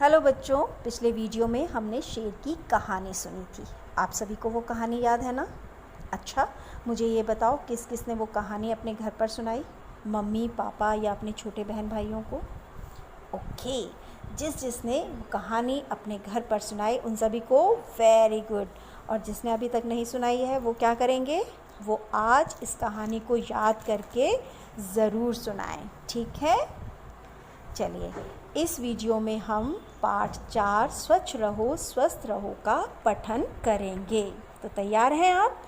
Hello बच्चों, पिछले video में हमने शेर की कहानी सुनी थी। आप सभी को वो कहानी याद है ना? अच्छा, मुझे ये बताओ किस किस ने वो कहानी अपने घर पर सुनाई? मम्मी, पापा या अपने छोटे बहन भाइयों को? ओके, जिसने वो कहानी अपने घर पर सुनाई उन सभी को वेरी गुड। और जिसने अभी तक नहीं सुनाई है वो क्या करेंगे? वो आज इस कहानी को याद करके ज़रूर सुनाएं, ठीक है? चलिए, इस वीडियो में हम पाठ 4 स्वच्छ रहो स्वस्थ रहो का पठन करेंगे। तो तैयार हैं आप?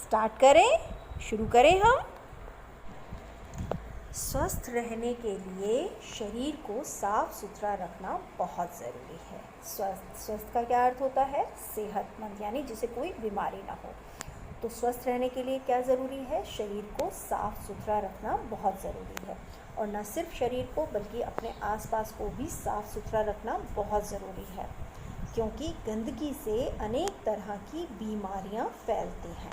स्टार्ट करें, शुरू करें हम। स्वस्थ रहने के लिए शरीर को साफ सुथरा रखना बहुत ज़रूरी है। स्वस्थ का क्या अर्थ होता है? सेहतमंद, यानी जिसे कोई बीमारी ना हो। तो स्वस्थ रहने के लिए क्या ज़रूरी है? शरीर को साफ सुथरा रखना बहुत ज़रूरी है। और न सिर्फ शरीर को बल्कि अपने आसपास को भी साफ सुथरा रखना बहुत ज़रूरी है, क्योंकि गंदगी से अनेक तरह की बीमारियां फैलती हैं।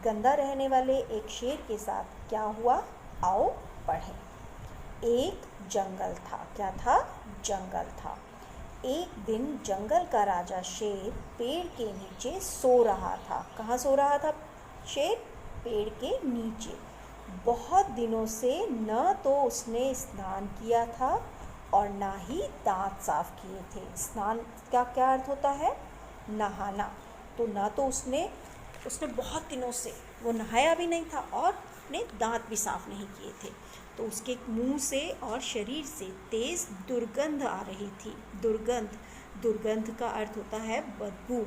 गंदा रहने वाले एक शेर के साथ क्या हुआ? आओ पढ़ें। एक जंगल था। क्या था? जंगल था। एक दिन जंगल का राजा शेर पेड़ के नीचे सो रहा था। कहाँ सो रहा था शेर? पेड़ के नीचे। बहुत दिनों से न तो उसने स्नान किया था और ना ही दांत साफ किए थे। स्नान का क्या अर्थ होता है? नहाना। तो ना तो उसने बहुत दिनों से वो नहाया भी नहीं था और अपने दांत भी साफ नहीं किए थे। तो उसके मुंह से और शरीर से तेज़ दुर्गंध आ रही थी। दुर्गंध का अर्थ होता है बदबू।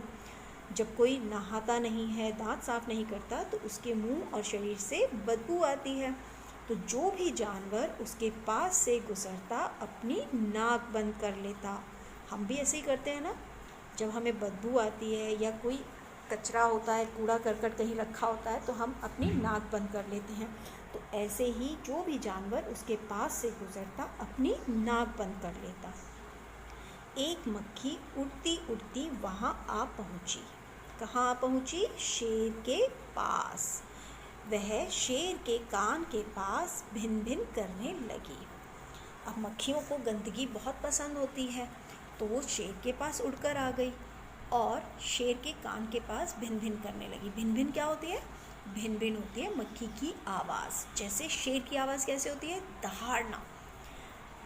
जब कोई नहाता नहीं है, दांत साफ नहीं करता, तो उसके मुंह और शरीर से बदबू आती है। तो जो भी जानवर उसके पास से गुजरता अपनी नाक बंद कर लेता। हम भी ऐसे ही करते हैं ना, जब हमें बदबू आती है या कोई कचरा होता है, कूड़ा करकट कहीं रखा होता है, तो हम अपनी नाक बंद कर लेते हैं। तो ऐसे ही जो भी जानवर उसके पास से गुजरता अपनी नाक बंद कर लेता। एक मक्खी उड़ती उड़ती वहाँ आ पहुँची। कहाँ आ पहुँची? शेर के पास। वह शेर के कान के पास भिन भिन करने लगी। अब मक्खियों को गंदगी बहुत पसंद होती है, तो वो शेर के पास उड़कर आ गई और शेर के कान के पास भिन भिन करने लगी। भिन भिन क्या होती है? भिन भिन होती है मक्खी की आवाज़। जैसे शेर की आवाज़ कैसे होती है? दहाड़ना।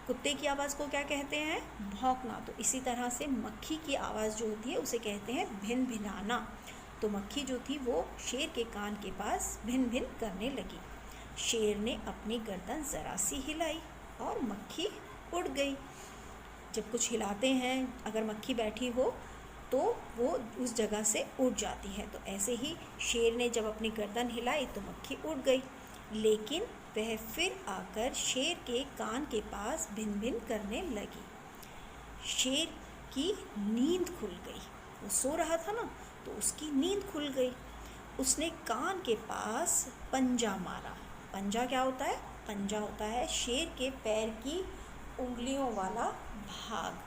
कुत्ते की आवाज़ को क्या कहते हैं? भौंकना। तो इसी तरह से मक्खी की आवाज़ जो होती है उसे कहते हैं भिन भिनाना। तो मक्खी जो थी वो शेर के कान के पास भिन भिन करने लगी। शेर ने अपनी गर्दन ज़रा सी हिलाई और मक्खी उड़ गई। जब कुछ हिलाते हैं, अगर मक्खी बैठी हो तो वो उस जगह से उड़ जाती है। तो ऐसे ही शेर ने जब अपनी गर्दन हिलाई तो मक्खी उड़ गई, लेकिन वह फिर आकर शेर के कान के पास भिन भिन करने लगी। शेर की नींद खुल गई। वो सो रहा था ना, तो उसकी नींद खुल गई। उसने कान के पास पंजा मारा। पंजा क्या होता है? पंजा होता है शेर के पैर की उंगलियों वाला भाग।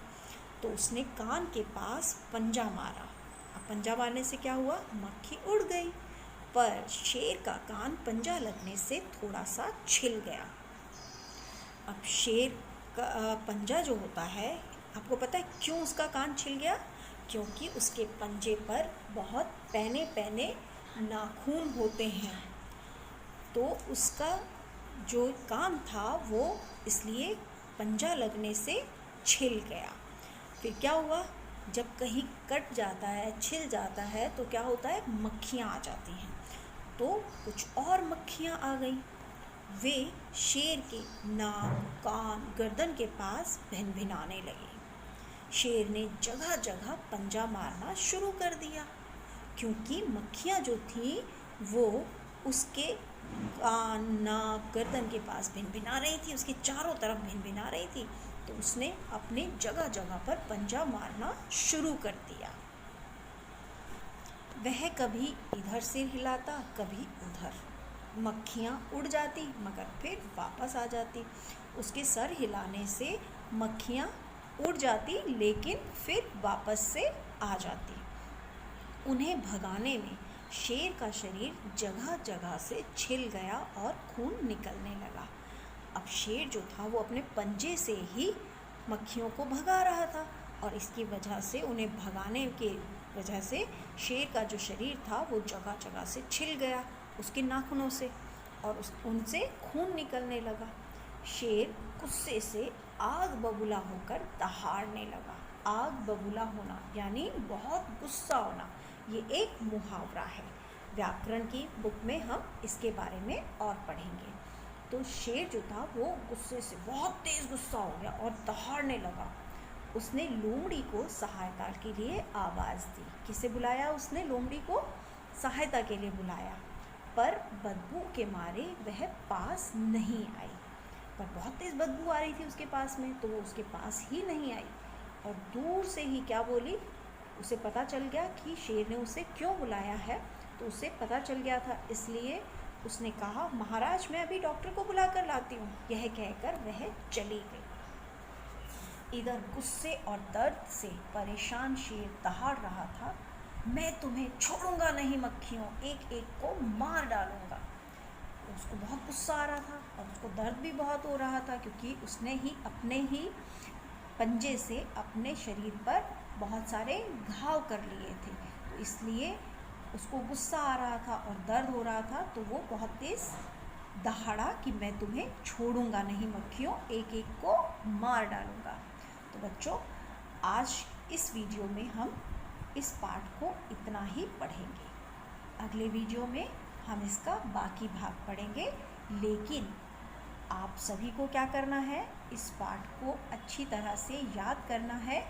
तो उसने कान के पास पंजा मारा। अब पंजा मारने से क्या हुआ? मक्खी उड़ गई, पर शेर का कान पंजा लगने से थोड़ा सा छिल गया। अब शेर का पंजा जो होता है, आपको पता है क्यों उसका कान छिल गया? क्योंकि उसके पंजे पर बहुत पैने पैने नाखून होते हैं। तो उसका जो कान था वो इसलिए पंजा लगने से छिल गया। फिर क्या हुआ? जब कहीं कट जाता है, छिल जाता है, तो क्या होता है? मक्खियाँ आ जाती हैं। तो कुछ और मक्खियाँ आ गई। वे शेर के नाक, कान, गर्दन के पास भिन भिनाने लगी। शेर ने जगह जगह पंजा मारना शुरू कर दिया, क्योंकि मक्खियाँ जो थीं वो उसके कान, नाक, गर्दन के पास भिन भिना रही थी, उसके चारों तरफ भिन भिना रही थी। तो उसने अपने जगह जगह पर पंजा मारना शुरू कर दिया। वह कभी इधर सिर हिलाता, कभी उधर। मक्खियाँ उड़ जाती मगर फिर वापस आ जाती। उसके सर हिलाने से मक्खियाँ उड़ जाती लेकिन फिर वापस से आ जाती। उन्हें भगाने में शेर का शरीर जगह जगह से छिल गया और खून निकलने लगा। अब शेर जो था वो अपने पंजे से ही मक्खियों को भगा रहा था और इसकी वजह से उन्हें भगाने के वजह से शेर का जो शरीर था वो जगह जगह से छिल गया उसके नाखूनों से और उनसे खून निकलने लगा। शेर गुस्से से आग बबूला होकर दहाड़ने लगा। आग बबूला होना यानी बहुत गुस्सा होना, ये एक मुहावरा है। व्याकरण की बुक में हम इसके बारे में और पढ़ेंगे। तो शेर जो था वो गुस्से से बहुत तेज़ गुस्सा हो गया और दहाड़ने लगा। उसने लोमड़ी को सहायता के लिए आवाज़ दी। किसे बुलाया उसने? लोमड़ी को सहायता के लिए बुलाया, पर बदबू के मारे वह पास नहीं आई। पर बहुत तेज़ बदबू आ रही थी उसके पास में, तो वो उसके पास ही नहीं आई। और दूर से ही क्या बोली, उसे पता चल गया कि शेर ने उसे क्यों बुलाया है, तो उसे पता चल गया था। इसलिए उसने कहा, महाराज मैं अभी डॉक्टर को बुला कर लाती हूँ। यह कहकर वह चली गई। इधर गुस्से और दर्द से परेशान शेर दहाड़ रहा था, मैं तुम्हें छोड़ूंगा नहीं मक्खियों, एक एक को मार डालूंगा। उसको बहुत गुस्सा आ रहा था और उसको दर्द भी बहुत हो रहा था, क्योंकि उसने ही अपने ही पंजे से अपने शरीर पर बहुत सारे घाव कर लिए थे। तो इसलिए उसको गुस्सा आ रहा था और दर्द हो रहा था, तो वो बहुत तेज़ दहाड़ा कि मैं तुम्हें छोड़ूंगा नहीं मक्खियों, एक एक को मार डालूंगा। तो बच्चों, आज इस वीडियो में हम इस पाठ को इतना ही पढ़ेंगे। अगले वीडियो में हम इसका बाकी भाग पढ़ेंगे। लेकिन आप सभी को क्या करना है, इस पाठ को अच्छी तरह से याद करना है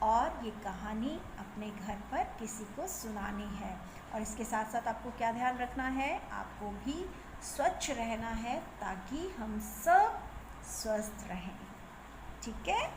और ये कहानी अपने घर पर किसी को सुनानी है। और इसके साथ साथ आपको क्या ध्यान रखना है, आपको भी स्वच्छ रहना है ताकि हम सब स्वस्थ रहें। ठीक है।